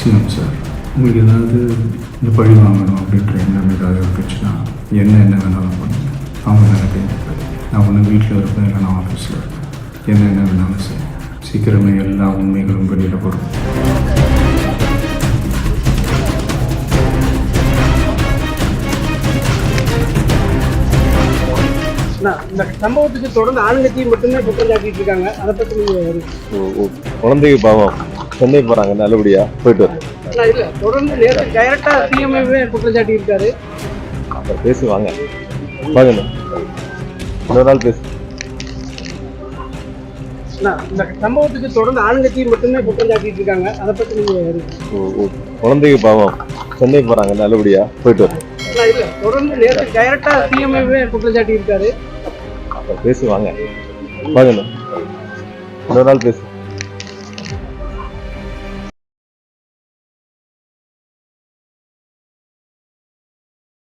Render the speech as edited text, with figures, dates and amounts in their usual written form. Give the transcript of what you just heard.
CM sir, உங்களுக்கு ஏதாவது இந்த பழி வாங்கணும் அப்படின்ற எண்ணம் ஏதாவது இருந்துச்சுன்னா என்ன வேணாலும் பண்ணுங்க. அவங்க மேலே கேட்குறது நான் ஒன்று வீட்டில் இருப்பேன், இல்லை நான் ஆஃபீஸில் இருப்பேன். என்ன வேணாலும் சார், சீக்கிரமே எல்லா உண்மைகளும் வெளியில் வரும். இந்த சம்பவத்துக்கு தொடர்ந்து ஆளுங்கட்சியும் மட்டுமே குற்றம் சாட்டிட்டு இருக்காங்க. அதை பற்றி குழந்தைக்கு பாவம் சென்னை போறாங்க, நல்லபடியா போயிட்டு வரும். இல்ல தொடர்ந்து நேற்று டைரக்டா சிஎம்ஏவே குற்றம் சாட்டி இருக்காரு. அப்புறம் பேசுவாங்க, பாருங்க இன்னொரு நாள் பேசு. இந்த சம்பவத்துக்கு தொடர்ந்து ஆளுங்கட்சியும் மட்டுமே குற்றம் சாட்டிட்டு இருக்காங்க. அதை பற்றி குழந்தைக்கு பாவம் சென்னை போறாங்க, நல்லபடியா போயிட்டு வரும். இல்ல தொடர்ந்து நேற்று டைரக்டா சிஎம்ஏவே குற்றம் சாட்டி இருக்காரு. அப்புறம் பேசுவாங்க, பாருங்க இன்னொரு நாள் பேசு.